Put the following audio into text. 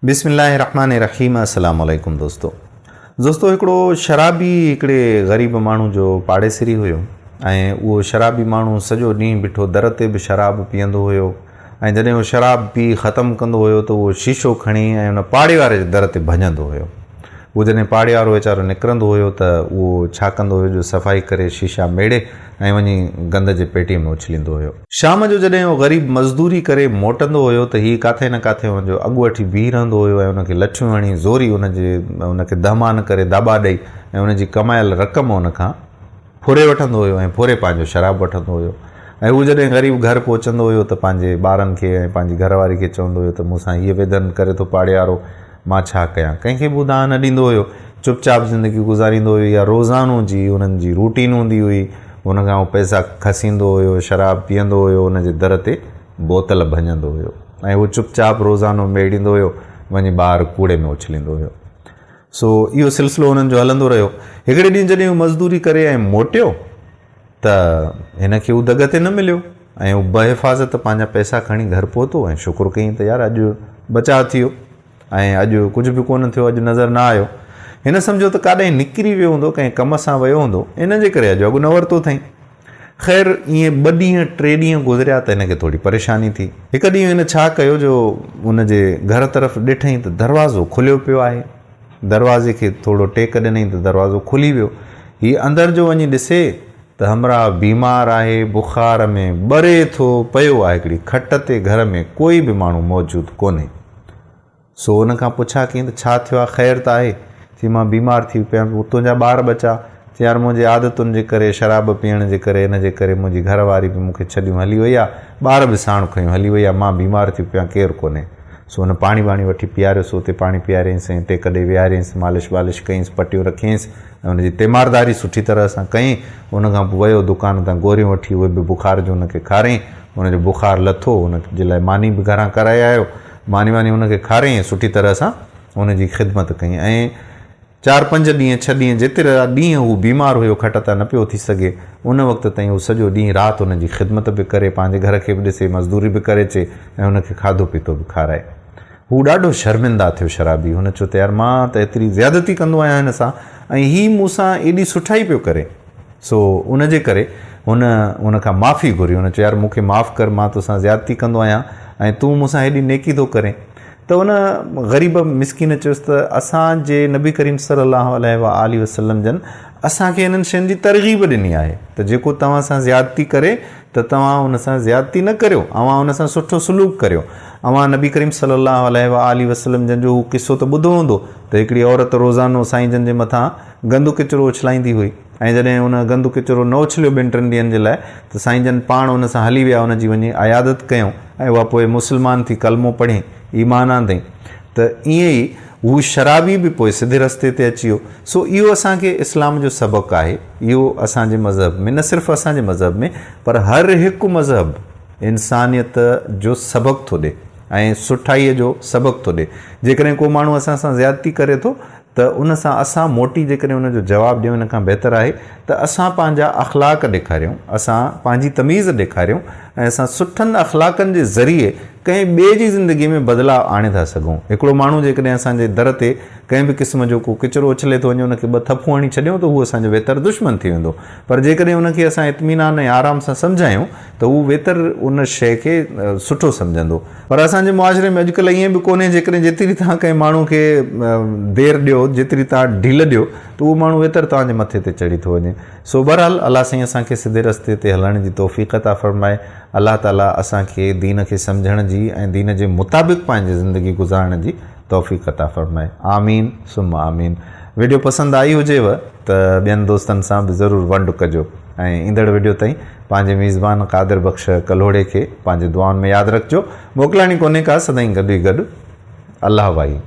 बिस्मिल्लाहिर्रहमानिर्रहीम। अस्सलाम वालेकुम दोस्तों हिकिड़ो शराबी हिकिड़े ग़रीब माण्हू जो पाड़ेसिरी हुयो ऐं उहो शराबी माण्हू सॼो ॾींहुं बीठो दर ते बि शराब पीअंदो हुयो ऐं जॾहिं उहो शराब पी ख़तमु कंदो हुयो त उहो शीशो खणी ऐं उन पाड़े वारे जे दर ते भॼंदो हुयो। उहो जॾहिं पाड़े वारो वीचारो निकिरंदो हुयो त उहो छा कंदो हुयो जो सफ़ाई करे शीशा मेड़े ऐं वञी गंद जे पेटीअ में उछलींदो हुयो। शाम जो जॾहिं उहो ग़रीब मज़दूरी करे मोटंदो हुयो त हीअ किथे न किथे हुनजो अॻु वठी बीह रहंदो हुयो ऐं उनखे लछियूं हणी ज़ोरी उनखे दहमान करे दाबा ॾेई ऐं उनजी कमायल रक़म उनखां फुरे वठंदो हुयो ऐं फुरे पंहिंजो शराब वठंदो हुयो। ऐं उहो जॾहिं ग़रीब घर पहुचंदो हुयो त पंहिंजे ॿारनि खे ऐं पंहिंजी घरवारी खे चवंदो हुयो त मूंसां हीअ वेदन करे थो पाड़े वारो, मां छा कयां। कंहिंखे बि ॿुधाए न ॾींदो हुयो, चुपचाप ज़िंदगी गुज़ारींदो हुयो या रोज़ानो जी उन्हनि जी रूटीन हूंदी हुई। उनखां उहो पैसा खसींदो हुयो, शराब पीअंदो हुयो, उनजे दर ते बोतल भञंदो हुयो ऐं उहो चुपचाप रोज़ानो मेड़ींदो हुयो, वञी ॿाहिरि कूड़े में उछलींदो हुयो। सो इहो सिलसिलो उन्हनि जो हलंदो रहियो। हिकिड़े ॾींहुं जॾहिं उहो मज़दूरी करे ऐं मोटियो त हिनखे उहो दग ते न मिलियो ऐं उहो बहिफ़ाज़त पंहिंजा पैसा खणी घर पहुतो ऐं शुक्र कयईं त यार अॼु बचाव थियो ऐं अॼु कुझु बि कोन थियो, अॼु नज़र न आयो। हिन सम्झो त काॾे निकिरी वियो हूंदो, कंहिं कम सां वियो हूंदो, इन जे करे अॼु अॻु न वरितो अथई। ख़ैर ईअं 2 ॾींहं 3 ॾींहं गुज़रिया त हिनखे थोरी परेशानी थी। हिकु ॾींहुं हिन छा कयो जो उनजे घर तरफ़ ॾिठईं त दरवाज़ो खुलियो पियो आहे। दरवाज़े खे थोरो टेक ॾिनईं त दरवाज़ो खुली वियो। हीअ अंदरि जो वञी ॾिसे त हमरा बीमार आहे, बुख़ार में ॿरे थो पियो आहे, हिकिड़ी खट ते घर में कोई बि माण्हू मौजूदु कोन्हे। सो उनखां पुछा कयईं त छा थियो आहे, ख़ैर त आहे? चई मां बीमार थी पिया, तुंहिंजा ॿार बचा? चई यार मुंहिंजे आदतुनि जे करे, शराब पीअण जे करे, इन जे करे मुंहिंजी घरवारी बि मूंखे छॾियूं हली वई आहे, ॿार बि साण खयूं हली वई आहे, मां बीमार थी पिया, केरु कोन्हे। सो हुन पाणी वाणी वठी पीआरियोसि, उते पाणी पीआरियईंसि ऐं टेक ॾेई विहारियईंसि, मालिश वालिश कयईंसि, पटियूं रखियईंसि ऐं हुनजी तीमारदारी सुठी तरह सां कयईं। उनखां पोइ वियो दुकान तां गोरियूं वठी, उहे बि बुख़ार जो उनखे खाराईं। उनजो बुख़ार लथो, उनजे लाइ मानी बि घरां कराए आयो, मानी वानी उनखे खाराईं, सुठी तरह सां उनजी ख़िदमत कयईं। ऐं 4-5 ॾींहं 6 ॾींहं जेतिरा ॾींहं हू बीमार हुयो, खट तां न पियो थी सघे, उन वक़्त ताईं उहो सॼो ॾींहुं राति उनजी ख़िदमत बि करे, पंहिंजे घर खे बि ॾिसे, मज़दूरी बि करे अचे ऐं उनखे खाधो पीतो बि खाराए। हू ॾाढो शर्मिंदा थियो शराबी। हुन चयो त यार मां त एतिरी ज़्यादती कंदो आहियां हिन सां ऐं हीअ मूंसां एॾी सुठाई पियो करे। सो उनजे करे उनखां माफ़ी घुरी। हुन चयो यार मूंखे माफ़ु कर, मां तोसां ज़्यादती कंदो आहियां ऐं तूं मूंसां हेॾी नेकी थो करे। त उन ग़रीब मिसकिन चयोसि त असांजे नबी करीम सल्लल्लाहु अलैहि वसल्लम जन असांखे हिननि शयुनि जी तरग़ीब ॾिनी आहे त जेको तव्हां सां ज़्यादती करे त तव्हां हुन सां ज़्यादती न करियो, अव्हां हुन सां सुठो सलूक करियो। अव्हां नबी करीम सल्लल्लाहु अलैहि वसल्लम जन जो हू किस्सो त ॿुधो हूंदो त हिकिड़ी औरत रोज़ानो साईं जन जे मथां गंदु किचिरो उछलाईंदी हुई ऐं जॾहिं उन गंदु किचिरो न उछलियो 2-3 ॾींहंनि जे लाइ त साईं जन पाण उन सां हली विया, उनजी वञी आयादत कयूं ऐं उहा पोइ मुस्लमान थी कलमो पढ़ी ईमान आंदई। त ईअं ई हू शराबी बि पोइ सिधे रस्ते ते अची वियो। सो इहो असांखे इस्लाम जो सबक़ु आहे। इहो असांजे मज़हब में, न सिर्फ़ु असांजे मज़हब में पर हर हिकु मज़हब इंसानियत जो सबक़ु थो ॾिए ऐं सुठाईअ जो सबक़ु थो ॾिए। जेकॾहिं को माण्हू असां सां ज़्यादती करे थो त उन सां असां मोटी जेकॾहिं उनजो जवाबु ॾियूं, इन खां बहितर आहे त असां पंहिंजा अख़लाक़ ॾेखारियूं, असां पंहिंजी तमीज़ ॾेखारियूं ऐं असां सुठनि अख़लाक़नि जे ज़रिए कंहिं ॿिए जी ज़िंदगी में बदिलाव आणे था सघूं। हिकिड़ो माण्हू जेकॾहिं असांजे दर ते कंहिं बि क़िस्म जो को किचिरो उछले थो वञे, उनखे 2 थप्पू हणी छॾियूं त उहो असांजो वेतर दुश्मन थी वेंदो। पर जेकॾहिं उनखे असां इत्मीनान ऐं आराम सां सम्झायूं त उहो वेतर उन शइ खे सुठो सम्झंदो। पर असांजे मुआशिरे में अॼुकल्ह ईअं बि कोन्हे, जेकॾहिं जेतिरी तव्हां कंहिं माण्हू खे देरि ॾियो, जेतिरी तव्हां ढील ॾियो त उहो माण्हू वेतर तव्हांजे मथे ते चढ़ी थो वञे। सो बहरहाल अलाह साईं असांखे सिधे रस्ते ते हलण जी तौफ़ीक़ अता फ़रमाए। अलाह ताला असांखे दीन खे सम्झण जी ऐं दीन जे मुताबिक़ पंहिंजी ज़िंदगी गुज़ारण जी तौफ़ीक़ अता फ़रमाए। आमीन सुम्मा आमीन। वीडियो पसंदि आई हुजेव त ॿियनि दोस्तनि सां बि ज़रूरु वंड कजो ऐं ईंदड़ वीडियो ताईं पंहिंजे मेज़बान क़ादिर बख़्श कलोड़े खे पंहिंजे दुआउनि में यादि रखिजो। मोकिलाणी कोन्हे का, सदाईं गॾु ई गॾु। अलाह वाही।